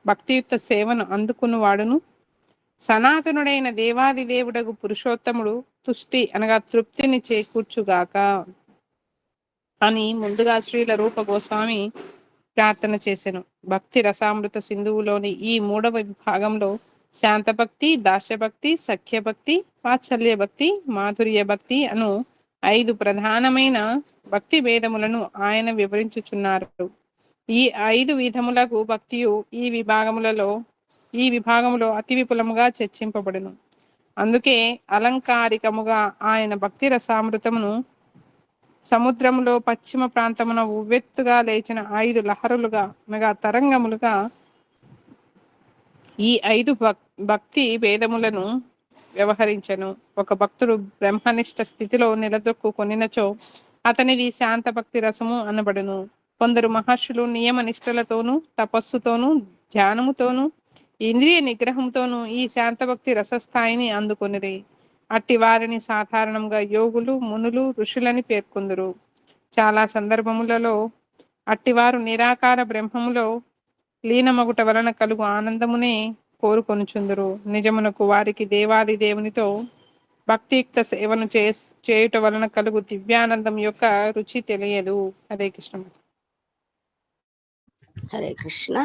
భక్తియుక్త సేవను అందుకున్నవాడును సనాతనుడైన దేవాది దేవుడగు పురుషోత్తముడు తుష్టి అనగా తృప్తిని చేకూర్చుగాక అని ముందుగా శ్రీల రూప గోస్వామి ప్రార్థన చేసెను. భక్తి రసామృత సింధువులోని ఈ 3వ విభాగంలో శాంతభక్తి, దాస్యభక్తి, సఖ్యభక్తి, వాత్సల్య భక్తి, మాధుర్య భక్తి అను 5 ప్రధానమైన భక్తి భేదములను ఆయన వివరించుచున్నారు. ఈ 5 విధములకు భక్తియు ఈ విభాగములో అతి విపులముగా చర్చింపబడును. అందుకే అలంకారికముగా ఆయన భక్తి రసామృతమును సముద్రములో పశ్చిమ ప్రాంతమున ఉవ్వెత్తుగా లేచిన 5 లహరులుగా అనగా తరంగములుగా ఈ 5 భక్తి భేదములను వ్యవహరించను. ఒక భక్తుడు బ్రహ్మనిష్ట స్థితిలో నిలదొక్కుకొనినచో అతనిది శాంత భక్తి రసము అనబడును. కొందరు మహర్షులు నియమ నిష్టలతోనూ తపస్సుతోనూ ధ్యానముతోనూ ఇంద్రియ నిగ్రహంతోనూ ఈ శాంతభక్తి రసస్థాయిని అందుకొనిరి. అట్టి వారిని సాధారణంగా యోగులు, మునులు, ఋషులని పేర్కొందురు. చాలా సందర్భములలో అట్టివారు నిరాకార బ్రహ్మములో లీనమగుట వలన కలుగు ఆనందమునే కోరుకొనుచుందురు. నిజమునకు వారికి దేవాది దేవునితో భక్తియుక్త సేవను చేయుట వలన కలుగు దివ్యానందం యొక్క రుచి తెలియదు. హరే కృష్ణ. హరే కృష్ణ.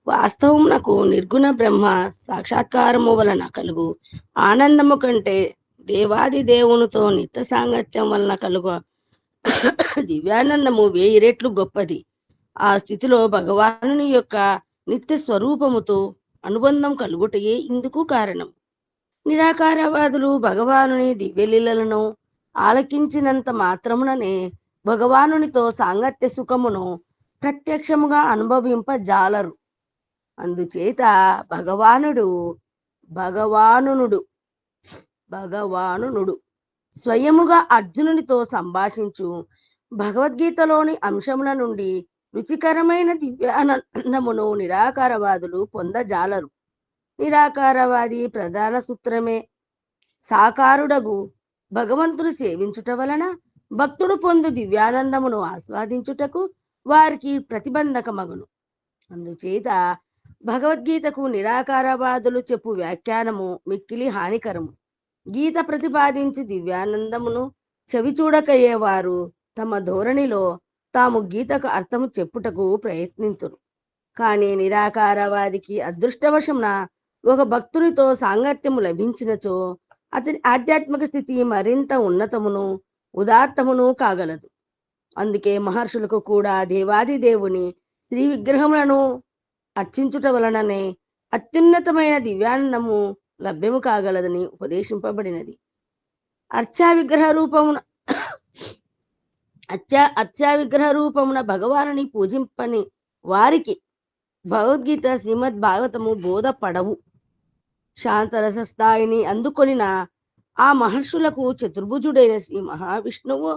వాస్తవమునకు నిర్గుణ బ్రహ్మ సాక్షాత్కారము వలన కలుగు ఆనందము కంటే దేవాది దేవునితో నిత్య సాంగత్యం వలన కలుగు దివ్యానందము 1000 రెట్లు గొప్పది. ఆ స్థితిలో భగవానుని యొక్క నిత్య స్వరూపముతో అనుబంధం కలుగుటయే ఇందుకు కారణం. నిరాకారవాదులు భగవానుని దివ్యలీలలను ఆలకించినంత మాత్రముననే భగవానునితో సాంగత్య సుఖమును ప్రత్యక్షముగా అనుభవింపజాలరు. అందుచేత భగవానునుడు స్వయముగా అర్జునునితో సంభాషించు భగవద్గీతలోని అంశముల నుండి రుచికరమైన దివ్యానందమును నిరాకారవాదులు పొందజాలరు. నిరాకారవాది ప్రధాన సూత్రమే సాకారుడగు భగవంతుని సేవించుట వలన భక్తుడు పొందు దివ్యానందమును ఆస్వాదించుటకు వారికి ప్రతిబంధకమగును. అందుచేత భగవద్గీతకు నిరాకారవాదులు చెప్పు వ్యాఖ్యానము మిక్కిలి హానికరము. గీత ప్రతిపాదించి దివ్యానందమును చెవిచూడకయ్యేవారు తమ ధోరణిలో తాము గీతకు అర్థము చెప్పుటకు ప్రయత్నింతురు. కానీ నిరాకారవాదికి అదృష్టవశమున ఒక భక్తునితో సాంగత్యము లభించినచో అతని ఆధ్యాత్మిక స్థితి మరింత ఉన్నతమును ఉదాత్తమును కాగలదు. అందుకే మహర్షులకు కూడా దేవాది దేవుని శ్రీ విగ్రహములను అర్చించుట వలననే అత్యున్నతమైన దివ్యానందము లభ్యము కాగలదని ఉపదేశింపబడినది. అర్చా విగ్రహ రూపమున భగవానుని పూజింపని వారికి భగవద్గీత, శ్రీమద్ భాగవతము బోధపడవు. శాంతరస స్థాయిని అందుకొనిన ఆ మహర్షులకు చతుర్భుజుడైన శ్రీ మహావిష్ణువు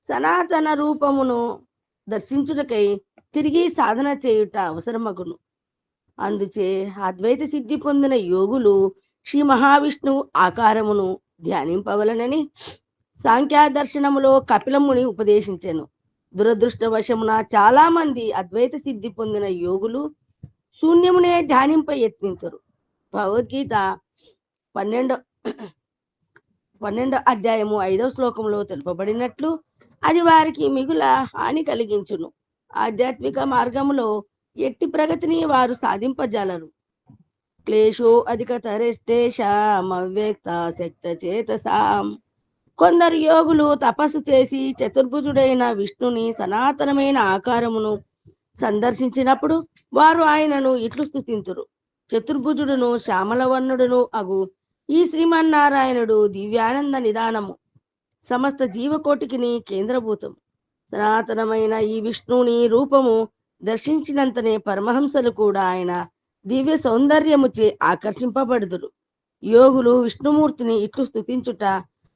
సనాతన రూపమును దర్శించుటకై తిరిగి సాధన చేయుట అవసరమగును. అందుచే అద్వైత సిద్ధి పొందిన యోగులు శ్రీ మహావిష్ణువు ఆకారమును ధ్యానింపవలనని సాంఖ్యదర్శనములో కపిలముని ఉపదేశించెను. దురదృష్టవశమున చాలా మంది అద్వైత సిద్ధి పొందిన యోగులు శూన్యమునే ధ్యానింప యత్నించరు. భగవద్గీత 12వ అధ్యాయము 5వ శ్లోకంలో తెలుపబడినట్లు అది వారికి మిగుల హాని కలిగించును. ఆధ్యాత్మిక మార్గములో ఎట్టి ప్రగతిని వారు సాధింపజాలరు. క్లేశో అధిక తరేస్తేషాం అవ్యక్త శక్త చేతసాం. కొందరు యోగులు తపస్సు చేసి చతుర్భుజుడైన విష్ణుని సనాతనమైన ఆకారమును సందర్శించినప్పుడు వారు ఆయనను ఇట్లు స్తుతింతురు: చతుర్భుజుడును శ్యామలవర్ణుడును అగు ఈ శ్రీమన్నారాయణుడు దివ్యానంద నిదానము, సమస్త జీవకోటికిని కేంద్రభూతం. సనాతనమైన ఈ విష్ణుని రూపము దర్శించినంతనే పరమహంసలు కూడా ఆయన దివ్య సౌందర్యముచే ఆకర్షింపబడుదురు. యోగులు విష్ణుమూర్తిని ఇట్లు స్తుతించుట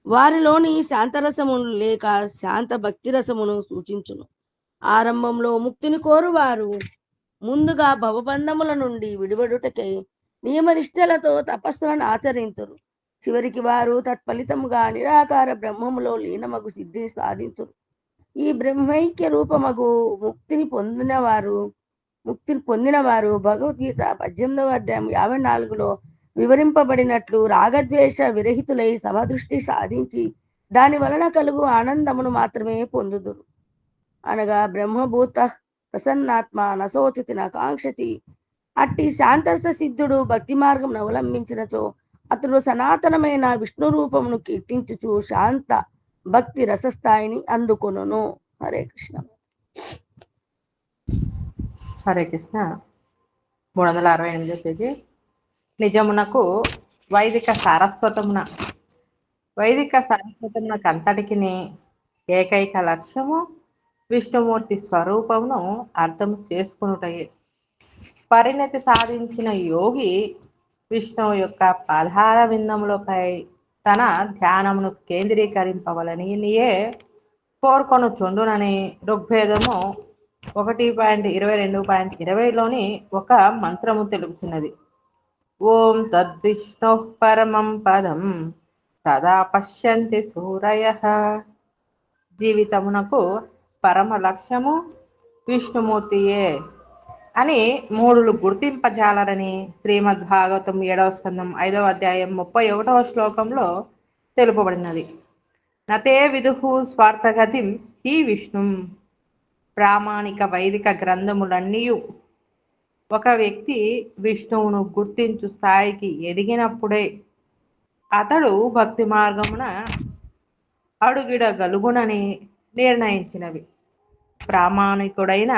వారిలోని శాంతరసమును లేక శాంత భక్తి రసమును సూచించును. ఆరంభంలో ముక్తిని కోరువారు ముందుగా భవబంధముల నుండి విడివడుటకై నియమనిష్టలతో తపస్సులను ఆచరింతురు. చివరికి వారు తత్ఫలితముగా నిరాకార బ్రహ్మములో లీనమగు సిద్ధిని సాధింతురు. ఈ బ్రహ్మైక్య రూపమగు ముక్తిని పొందిన వారు ముక్తిని పొందిన వారు భగవద్గీత 18వ అధ్యాయం 54లో వివరింపబడినట్లు రాగద్వేష విరహితులై సమదృష్టి సాధించి దాని వలన కలుగు ఆనందమును మాత్రమే పొందుదురు. అనగా బ్రహ్మభూత ప్రసన్నాత్మ నశోచతి నకాంక్షతి. అట్టి శాంతరస సిద్ధుడు భక్తి మార్గం అవలంబించినచో అతడు సనాతనమైన విష్ణు రూపమును కీర్తించుచు శాంత భక్తి రసస్థాయిని అందుకొనును. హరే కృష్ణ. హరే కృష్ణ. 368 పేజీ. నిజమునకు వైదిక సారస్వతమునకంతటికి ఏకైక లక్ష్యము విష్ణుమూర్తి స్వరూపమును అర్థం చేసుకునుటయే. పరిణతి సాధించిన యోగి విష్ణువు యొక్క పాదార విందములపై తన ధ్యానమును కేంద్రీకరింపవలనియే కోరుకొనుచుండునని ఋగ్వేదము 1.22.20లోని ఒక మంత్రము తెలుపుతున్నది. ఓం తద్విష్ణు పరమం పదం సదా పశ్యంతి సూరయః. జీవితమునకు పరమ లక్ష్యము విష్ణుమూర్తియే అని మూఢులు గుర్తింపజాలరని శ్రీమద్భాగవతం 7వ స్కందం 5వ అధ్యాయం 31వ శ్లోకంలో తెలుపబడినది. నతే విదుహు స్వార్థగతిం హి విష్ణుం. ప్రామాణిక వైదిక గ్రంథములన్నీయు ఒక వ్యక్తి విష్ణువును గుర్తించు స్థాయికి ఎదిగినప్పుడే అతడు భక్తి మార్గమున అడుగిడగలుగునని నిర్ణయించినవి. ప్రామాణికుడైన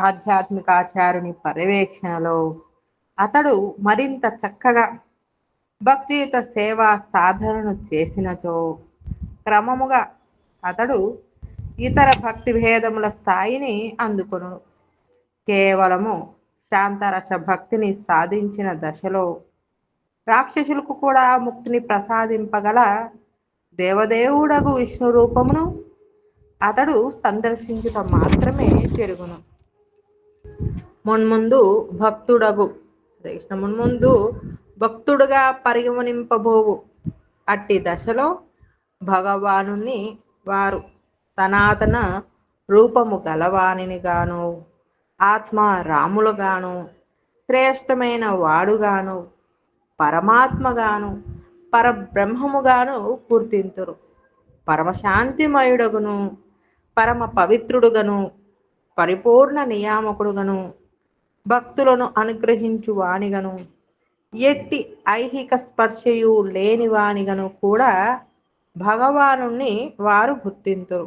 ఆధ్యాత్మికాచార్యుని పర్యవేక్షణలో అతడు మరింత చక్కగా భక్తియుత సేవా సాధనను చేసినచో క్రమముగా అతడు ఇతర భక్తి భేదముల స్థాయిని అందుకొను. కేవలము శాంతరస భక్తిని సాధించిన దశలో రాక్షసులకు కూడా ముక్తిని ప్రసాదింపగల దేవదేవుడగు విష్ణు రూపమును అతడు సందర్శించుట మాత్రమే జరుగును. మున్ముందు భక్తుడుగా పరిగణింపబోవు అట్టి దశలో భగవాను వారు సనాతన రూపము గలవానిని గాను, ఆత్మ రాములుగాను, శ్రేష్టమైన వాడుగాను, పరమాత్మగాను, పరబ్రహ్మముగాను గుర్తింతురు. పరమశాంతిమయుడుగను, పరమ పవిత్రుడుగను, పరిపూర్ణ నియామకుడుగను, భక్తులను అనుగ్రహించు వానిగను, ఎట్టి ఐహిక స్పర్శయు లేని వానిగను కూడా భగవాను వారు గుర్తింతురు.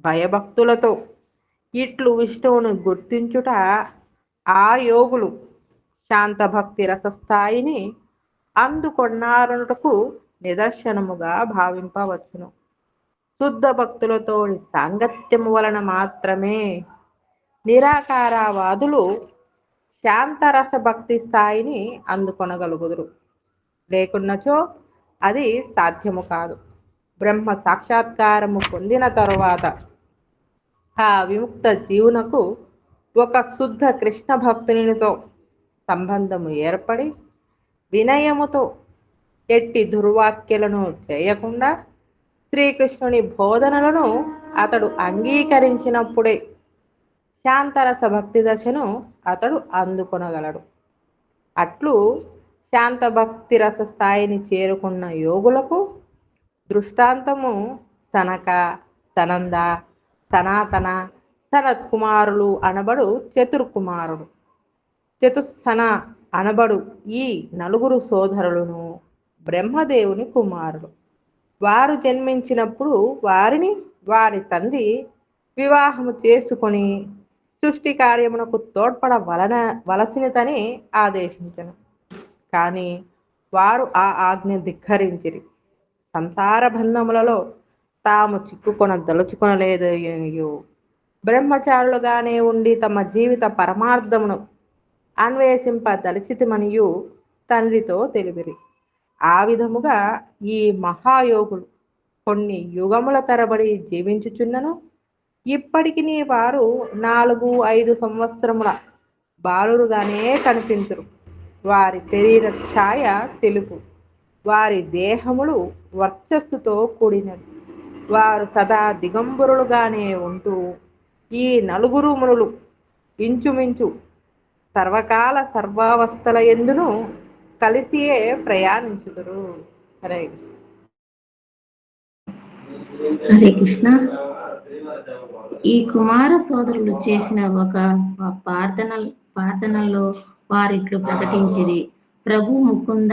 భయభక్తులతో ఇట్లు విష్ణువును గుర్తించుట ఆ యోగులు శాంత భక్తి రసస్థాయిని అందుకొన్నారనుటకు నిదర్శనముగా భావింపవచ్చును. శుద్ధ భక్తులతోని సాంగత్యము వలన మాత్రమే నిరాకారవాదులు శాంతరస భక్తి స్థాయిని అందుకొనగలుగుదురు. లేకున్నచో అది సాధ్యము కాదు. బ్రహ్మ సాక్షాత్కారము పొందిన తరువాత ఆ విముక్త జీవునకు ఒక శుద్ధ కృష్ణ భక్తునితో సంబంధము ఏర్పడి వినయముతో ఎట్టి దుర్వాక్యలను చేయకుండా శ్రీకృష్ణుని బోధనలను అతడు అంగీకరించినప్పుడే శాంతరస భక్తి దశను అతడు అందుకొనగలడు. అట్లు శాంత భక్తి రస స్థాయిని చేరుకున్న యోగులకు దృష్టాంతము సనక, సనంద, సనాతన, సనత్కుమారులు అనబడు చతుర్కుమారుడు. చతుస్సన అనబడు ఈ నలుగురు సోదరులను బ్రహ్మదేవుని కుమారుడు. వారు జన్మించినప్పుడు వారిని వారి తండ్రి వివాహము చేసుకొని సృష్టి కార్యమునకు తోడ్పడవలసినదని ఆదేశించను. కానీ వారు ఆ ఆజ్ఞ ధిక్కరించిరి. సంసార బంధములలో తాము చిక్కుకొనదలుచుకొనలేదనియు బ్రహ్మచారులుగానే ఉండి తమ జీవిత పరమార్థమును అన్వేషింపదలిచితిమనియు తండ్రితో తెలిపిరి. ఆ విధముగా ఈ మహాయోగులు కొన్ని యుగముల తరబడి జీవించుచున్నను ఇప్పటికి వారు 4-5 సంవత్సరముల బాలురుగానే కనిపించురు. వారి శరీర ఛాయ తెలుపు, వారి దేహములు వర్చస్సుతో కూడినవి. వారు సదా దిగంబరులుగానే ఉంటూ ఈ నలుగురు మునులు ఇంచుమించు సర్వకాల సర్వావస్థల ఎందును కలిసియే ప్రయాణించుదురు. హరే హరే కృష్ణ. ఈ కుమార సోదరులు చేసిన ఒక ప్రార్థనలో వారిట్లు ప్రకటించిరి. ప్రభు ముకుంద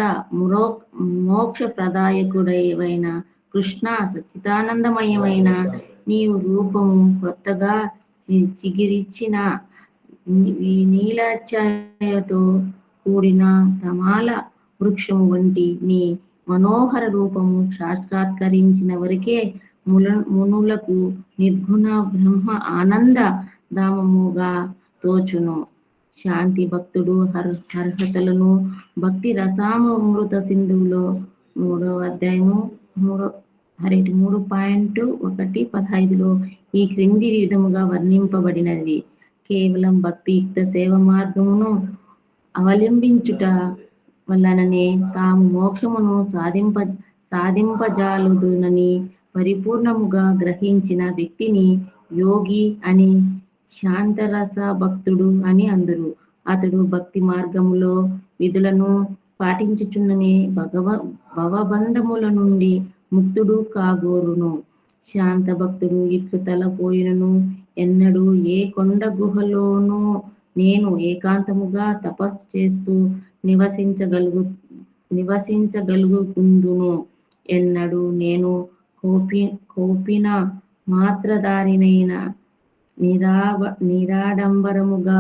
మోక్ష ప్రదాయకుడైన కృష్ణ, సచ్చిదానందమయమైన నీవు రూపము కొత్తగా చిగిరిచిన నీలాఛాయతో కూడిన తమాల వృక్షము వంటి నీ మనోహర రూపము సాక్షాత్కరించిన వరకే మునులకు నిర్గుణ బ్రహ్మ ఆనంద ధామముగా తోచును. శాంతి భక్తుడు అర్హతలను భక్తి రసామృత సింధువులో 3వ అధ్యాయము 3.1-15లో ఈ క్రింది విధముగా వర్ణింపబడినది. కేవలం భక్తియుక్త సేవ మార్గమును అవలంబించుట వలననే తాము మోక్షమును సాధింపజాలుదునని పరిపూర్ణముగా గ్రహించిన వ్యక్తిని యోగి అని, శాంతరస భక్తుడు అని అందురు. అతడు భక్తి మార్గములో విధులను పాటించుచున్ననే భవబంధముల నుండి ముక్తుడు కాగోరును. శాంత భక్తుడు ఇట్లు తలపోయినను ఎన్నడూ ఏ కొండ గుహలోనూ నేను ఏకాంతముగా తపస్సు చేస్తూ నివసించగలుగుతుందును. ఎన్నడూ నేను కోపిన మాత్రధారినైన నిరాడంబరముగా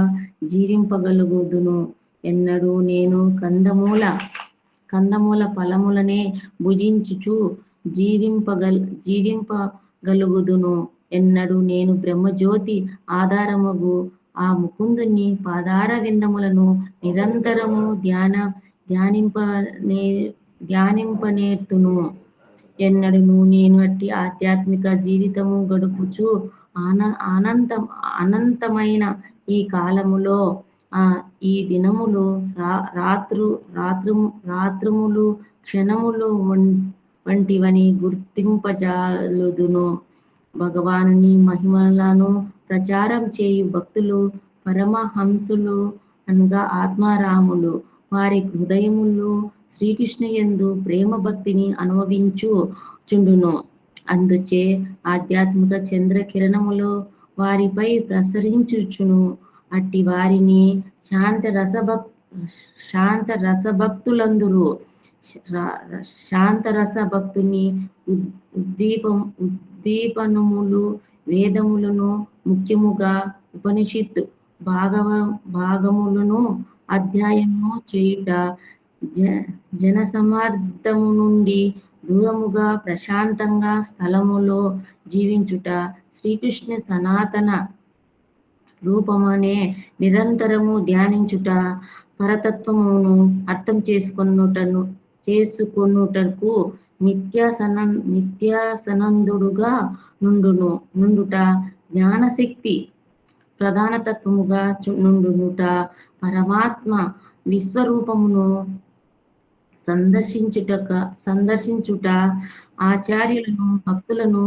జీవింపగలుగుదును. ఎన్నడూ నేను కందమూల ఫలములనే భుజించుచు జీవింపగలుగుదును. ఎన్నడూ నేను బ్రహ్మజ్యోతి ఆధారమగు ఆ ముకుందుని పాదార విందములను నిరంతరము ధ్యానింపనేర్తును. ఎన్నడూ నేను అట్టి ఆధ్యాత్మిక జీవితము గడుపుచు అనంతమైన ఈ కాలములో ఈ దినములు రాత్రములు క్షణములు వంటివని గుర్తింపజాలుదును. భగవానుని మహిమలను ప్రచారం చేయు భక్తులు పరమహంసులు అనగా ఆత్మారాములు. వారి హృదయములు శ్రీకృష్ణుయందు ప్రేమ భక్తిని అనుభవించుచుండును. అందుచే ఆధ్యాత్మిక చంద్ర కిరణములు వారిపై ప్రసరించుచును. అట్టి వారిని శాంతరసభక్తులందురు. శాంతరస భక్తుని ఉద్దీపనములు వేదములను, ముఖ్యముగా ఉపనిషత్తు భాగములను అధ్యయనము చేయుట, జనసమ్మర్దము నుండి దూరముగా ప్రశాంతంగా స్థలములో జీవించుట, శ్రీకృష్ణ సనాతన రూపమనే నిరంతరము ధ్యానించుట, పరతత్వమును అర్థం చేసుకొనుటకు నిత్యాసనందుడుగా నుండుట, జ్ఞానశక్తి ప్రధానతత్వముగా నుండుట, పరమాత్మ విశ్వరూపమును సందర్శించుట, ఆచార్యులను భక్తులను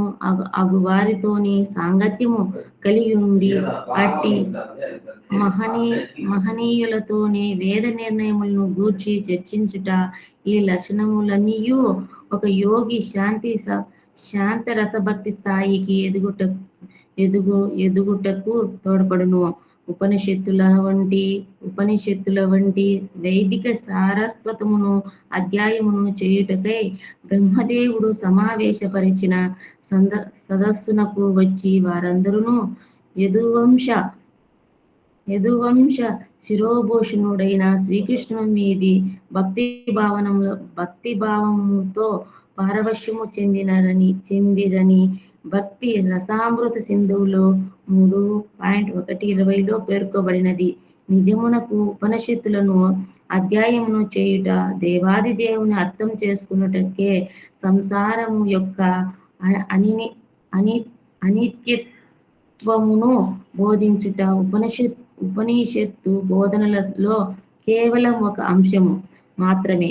అగువారితోని సాంగత్యము కలిగి ఉండి అట్టి మహనీయులతోనే వేద నిర్ణయములను గూర్చి చర్చించుట, ఈ లక్షణములన్నీయు ఒక యోగి శాంత రసభక్తి స్థాయికి ఎదుగుటకు తోడ్పడును. ఉపనిషత్తుల వంటి వైదిక సారస్వతమును అధ్యయనమును చేయుటకై బ్రహ్మదేవుడు సమావేశపరిచిన సదస్సునకు వచ్చి వారందరూ యదువంశ శిరోభూషణుడైన శ్రీకృష్ణుని మీది భక్తిభావముతో పారవశ్యము చెందిరని భక్తి రసామృత సింధువులో 3.1-20లో పేర్కొబడినది. నిజమునకు ఉపనిషత్తులను అధ్యయనము చేయుట దేవాది దేవుని అర్థం చేసుకున్నటకే సంసారము యొక్క అనిత్యత్వమును బోధించుట ఉపనిషత్తు బోధనలలో కేవలం ఒక అంశము మాత్రమే.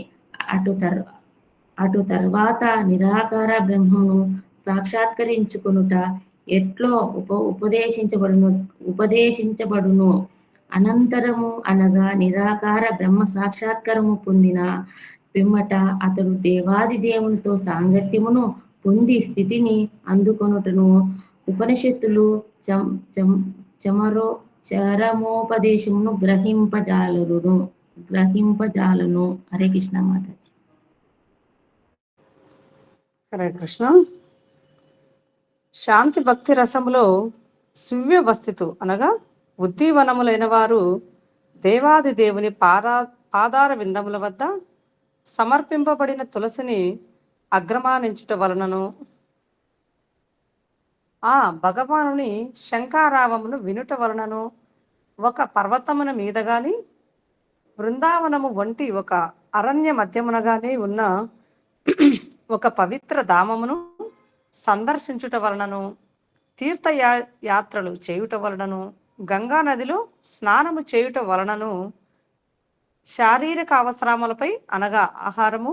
అటు తర్వాత నిరాకార బ్రహ్మను సాక్షాత్కరించుకొనుట ఎట్లో ఉపదేశించబడును. అనంతరము అనగా నిరాకార బ్రహ్మ సాక్షాత్కారము పొందిన పిమ్మట అతడు దేవాది దేవునితో సాంగత్యమును పొంది స్థితిని అందుకొనుటను ఉపనిషత్తులు చమరో చరమోపదేశమును గ్రహింపజాలను. హరే కృష్ణ మాత. హరే కృష్ణ. శాంతి భక్తి రసములో శివ్య వస్థితు అనగా ఉద్దీవనములైన వారు దేవాది దేవుని పాదార విందముల వద్ద సమర్పింపబడిన తులసిని అగ్రమానించుట వలనను ఆ భగవానుని శంకారావమును వినుట వలనను ఒక పర్వతమున మీద గాని బృందావనము వంటి ఒక అరణ్య మధ్యమున గాని ఉన్న ఒక పవిత్ర ధామమును సందర్శించుట వలనను, తీర్థయాత్రలు చేయుట వలనను, గంగా నదిలో స్నానము చేయుట వలనను శారీరక అవసరములపై అనగా ఆహారము,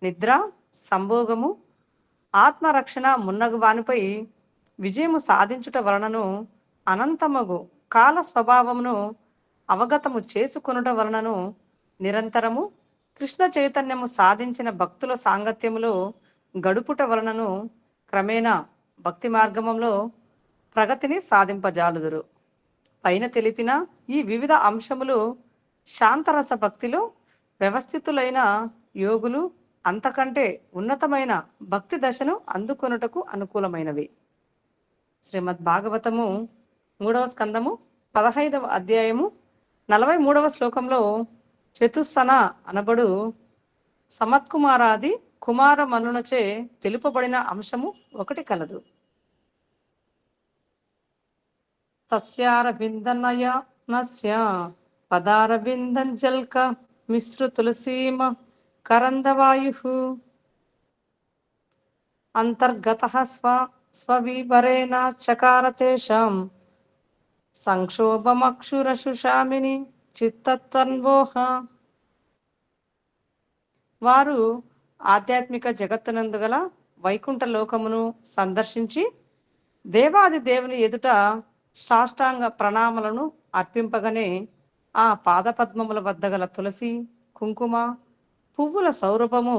నిద్ర, సంభోగము, ఆత్మరక్షణ మున్నగు వానిపై విజయము సాధించుట వలనను అనంతమగు కాల స్వభావమును అవగతము చేసుకొనుట వలనను నిరంతరము కృష్ణ చైతన్యము సాధించిన భక్తుల సాంగత్యములో గడుపుట వలనను క్రమేణా భక్తి మార్గంలో ప్రగతిని సాధింపజాలుదురు. పైన తెలిపిన ఈ వివిధ అంశములు శాంతరస భక్తిలో వ్యవస్థితులైన యోగులు అంతకంటే ఉన్నతమైన భక్తి దశను అందుకొనుటకు అనుకూలమైనవి. శ్రీమద్ భాగవతము 3వ స్కందము 15వ అధ్యాయము 43వ శ్లోకంలో చతుస్సన అనబడు సమత్కుమారాది కుమార మనునచే తెలుపబడిన అంశము ఒకటి కలదు. తస్యారవిందనయనస్య పదారవిందంజల్క మిశ్ర తులసీమ కరందవాయు అంతర్గతః స్వవివరేణ చకార తేషాం సంక్షోభమక్షురశుషామిని చిత్తత్వన్వోహ. వారు ఆధ్యాత్మిక జగత్తునందు గల వైకుంఠ లోకమును సందర్శించి దేవాది దేవుని ఎదుట సాష్టాంగ ప్రణామలను అర్పింపగనే ఆ పాదపద్మముల వద్ద గల తులసి, కుంకుమ, పువ్వుల సౌరభము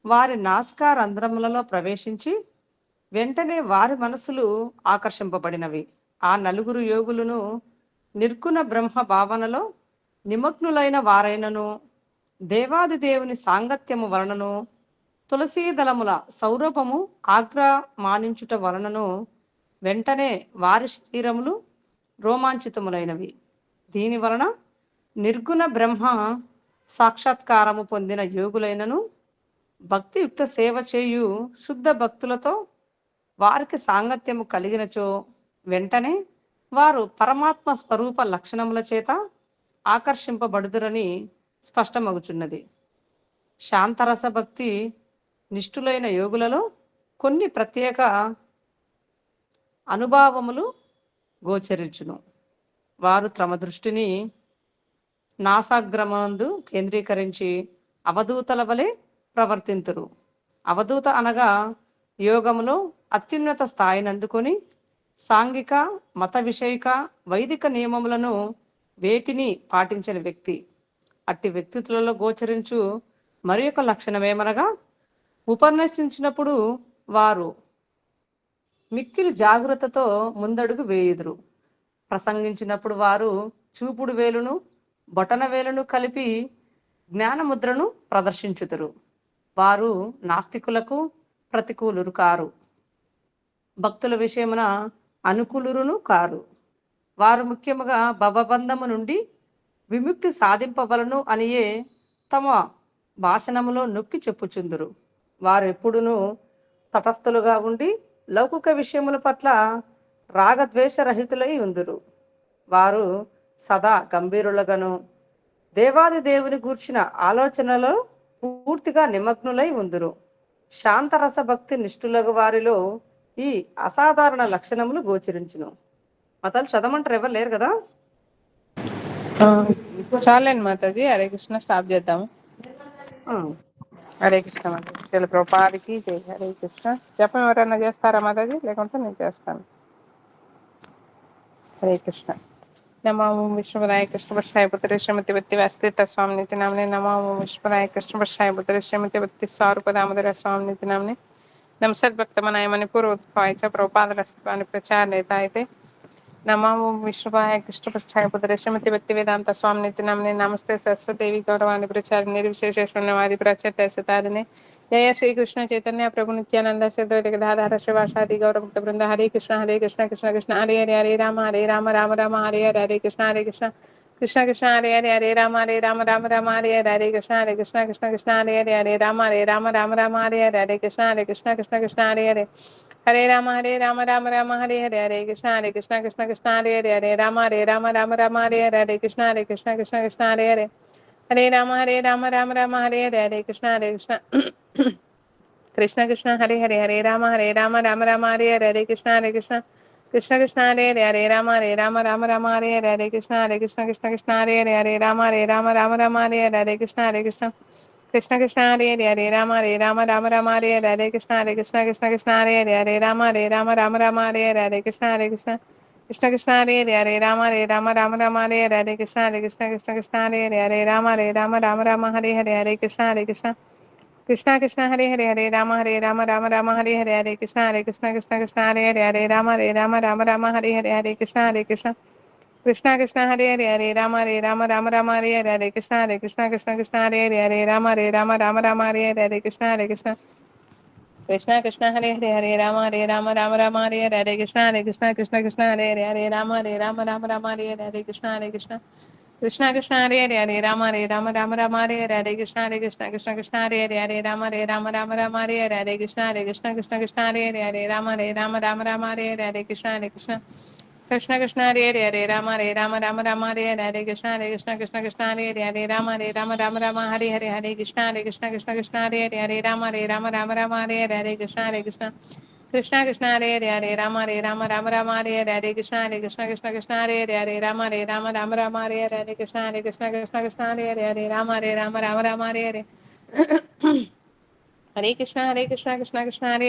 వారి నాసికారంధ్రములలో ప్రవేశించి వెంటనే వారి మనసులు ఆకర్షింపబడినవి. ఆ నలుగురు యోగులను నిర్గుణ బ్రహ్మ భావనలో నిమగ్నులైన వారైనను దేవాది దేవుని సాంగత్యము వలనను తులసీదళముల సౌరభము ఆగ్రమానించుట వలనను వెంటనే వారి శరీరములు రోమాంచితములైనవి. దీని వలన నిర్గుణ బ్రహ్మ సాక్షాత్కారము పొందిన యోగులైనను భక్తియుక్త సేవ చేయు శుద్ధ భక్తులతో వారికి సాంగత్యము కలిగినచో వెంటనే వారు పరమాత్మ స్వరూప లక్షణముల చేత ఆకర్షింపబడుదురని స్పష్టమగుచున్నది. శాంతరస భక్తి నిష్ఠులైన యోగులలో కొన్ని ప్రత్యేక అనుభవములు గోచరించును. వారు తమ దృష్టిని నాసాగ్రమందు కేంద్రీకరించి అవధూతల వలె ప్రవర్తింతురు. అవధూత అనగా యోగములో అత్యున్నత స్థాయిని అందుకొని సాంఘిక, మత విషయిక, వైదిక నియమములను వేటిని పాటించని వ్యక్తి. అట్టి వ్యక్తిత్వంలో గోచరించు మరి ఒక లక్షణమేమనగా ఉపన్యసించినప్పుడు వారు మిక్కిలి జాగ్రత్తతో ముందడుగు వేయుదురు. ప్రసంగించినప్పుడు వారు చూపుడు వేలును బొటన వేలును కలిపి జ్ఞానముద్రను ప్రదర్శించుదురు. వారు నాస్తికులకు ప్రతికూలురు కారు, భక్తుల విషయమున అనుకూలురును కారు. వారు ముఖ్యముగా భవబంధము నుండి విముక్తి సాధింపవలను అనియే తమ భాషణములో నొక్కి చెప్పుచుందురు. వారు ఎప్పుడునూ తటస్థులుగా ఉండి లౌకిక విషయముల పట్ల రాగద్వేషరహితులై ఉందురు. వారు సదా గంభీరులుగాను దేవాది దేవుని గూర్చిన ఆలోచనలో పూర్తిగా నిమగ్నులై ఉందురు. శాంతరస భక్తి నిష్ఠులకు వారిలో ఈ అసాధారణ లక్షణములు గోచరించును. మతాలు చదవమంటారు, ఎవరు లేరు కదా? చాలండి మాతాజీ. హరే కృష్ణ. స్టాప్ చేద్దాము. హరే కృష్ణ మాతాజీ. తెలు ప్రభుపాదికి జై. హరే కృష్ణ. జపం ఎవరైనా చేస్తారా మాతాజీ? లేకుంటే నేను చేస్తాను. హరే కృష్ణ. नमो विष्णुपदाय कृष्णपक्षाय पुत्रे श्रीमती भक्ति वास्ते स्वामी नित्य नामने नमो विष्णुपदाय कृष्णपक्षाय पुत्रे श्रीमती भक्ति सारूपदामोदर स्वामी नित्य नामने नमसद भक्तमनाय मणिपुर उत्पाय च प्रभुपाद रसत्वानि प्रचार नेता इति नमो विष्णुपाय कृष्णपक्षाय पुत्रे श्रीमती भक्ति वेदांत स्वामी नित्य नामने नमस्ते सरस्वती देवी गौरवाणी प्रचार निर्विशेष शून्यवादी प्रचेत सितारने जय श्री कृष्ण चैतन्य प्रभु नित्यानंद से द्वैत गदाधर शिवासादि गौर भक्त वृंद हरे कृष्ण कृष्ण कृष्ण हरे राम राम हरे हरे कृष्ण कृष्ण कृष्ण हरे राम हरे कृष्ण हरे राम हरे कृष्ण हरे राम हरे कृष्ण हरे राम हरे कृष्ण हरे राम हरे कृष्ण कृष्ण कृष्ण हरे राम हरे कृष्ण हरे राम हरे कृष्ण हरे राम हरे कृष्ण कृष्ण हरे राम हरे कृष्ण राम हरे कृष्ण कृष्ण हरे राम हरे कृष्ण राम हरे कृष्ण कृष्ण हरे राम हरे कृष्ण राम हरे कृष्ण हरे राम हरे कृष्ण राम हरे कृष्ण हरे राम हरे कृष्ण राम हरे कृष्ण हरे राम हरे कृष्ण हरे राम हरे कृष्ण हरे राम हरे कृष्ण हरे राम हरे कृष्ण राम हरे कृष्ण हरे राम हरे कृष्ण हरे राम हरे कृष्ण हरे राम हरे कृष्ण हरे राम हरे हरे कृष्ण हरे राम हरे कृष्ण हरे राम हरे हरे कृष्ण हरे राम हरे कृष्ण हरे राम हरे कृष्ण हरे राम हरे कृष्ण हरे राम हरे हरे कृष्ण हरे कृष्ण राम हरे कृष्ण हरे राम हरे कृष्ण राम हरे कृष्ण हरे राम हरे कृष्ण हरे राम हरे कृष्ण हरे राम हरे कृष्ण हरे राम हरे कृष्ण राम हरे कृष्ण हरे राम हरे कृष्ण राम हरे कृष्ण हरे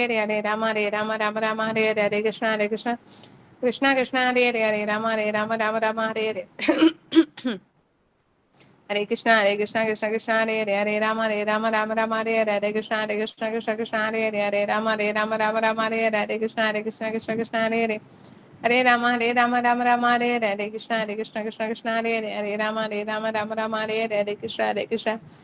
हरे कृष्ण हरे राम हरे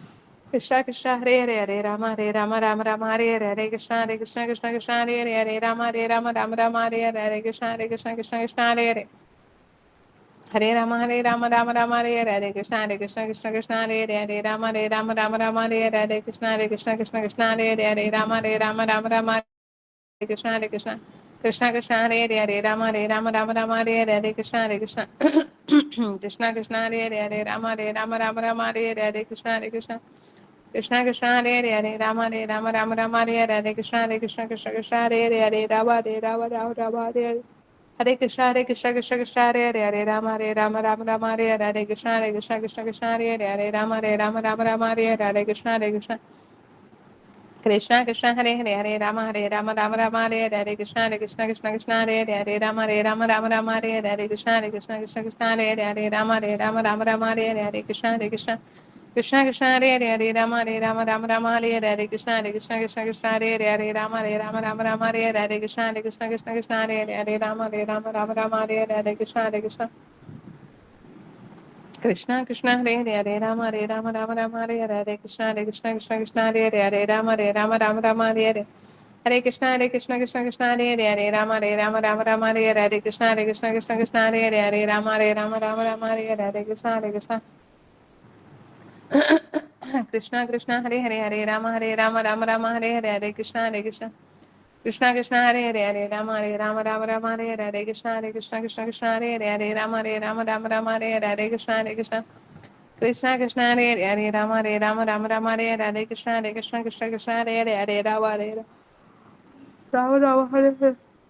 कृष्ण हरे राम हरे कृष्ण हरे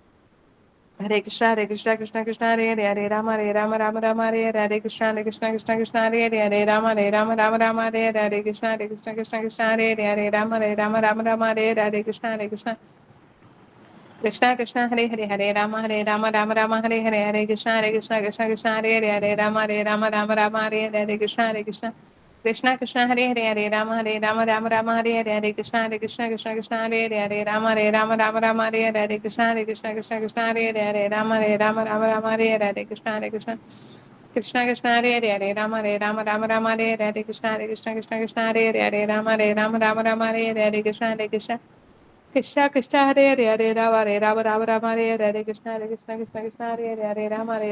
राम हरे कृष्ण हरे राम हरे कृष्ण हरे राम हरे कृष्ण हरे राम हरे कृष्ण हरे राम हरे कृष्ण हरे राम हरे कृष्ण हरे राम हरे कृष्ण हरे राम हरे हरे कृष्ण हरे राम हरे कृष्ण हरे राम हरे कृष्ण हरे राम हरे Krishna Krishna Krishna Hare Hare Hare Rama Rama Rama Hare Hare Hare Krishna Krishna Krishna Hare Hare Hare Rama Rama Hare Hare Krishna Krishna Krishna Krishna Hare Hare Hare Rama Rama Hare Hare Hare Krishna Krishna Hare Hare Hare Rama Hare Hare Krishna Krishna Hare Hare Hare Rama Hare Hare Krishna Krishna Hare Hare Hare Rama Hare Hare Krishna Hare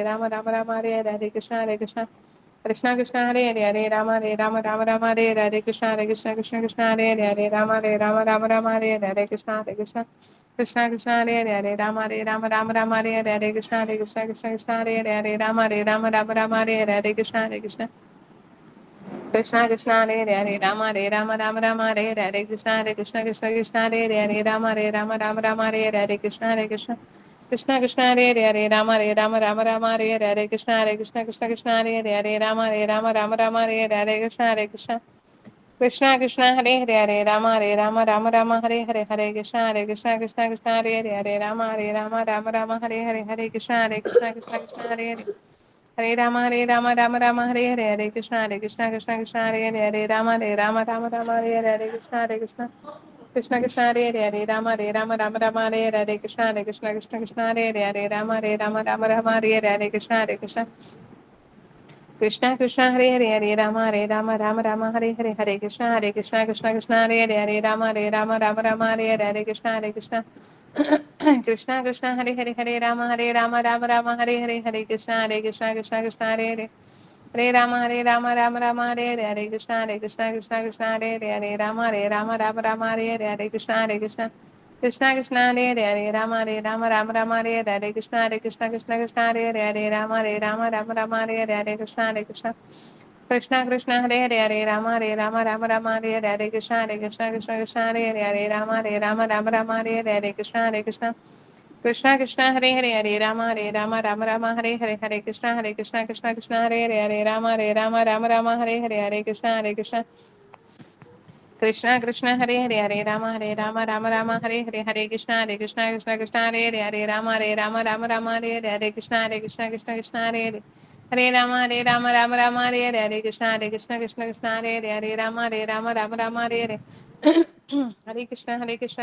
Hare Rama Hare Hare Krishna Krishna Hare Rama Hare Krishna Hare Rama Hare Krishna Krishna Hare Krishna Hare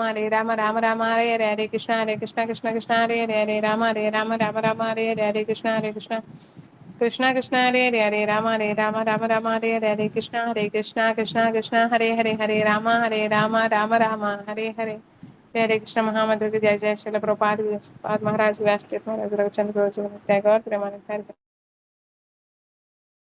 Rama Hare Krishna Krishna Rama Hare Krishna Hare Krishna Krishna Rama Hare Krishna Rama Hare Krishna Rama Hare Krishna Rama Hare Krishna Rama Hare Hare Krishna Hare Krishna Mahamantra ki Jai Jai Srila Prabhupada महाराज व्यासदेव महाराज रविचंद्र गुरुजी टैगोर प्रेमानंद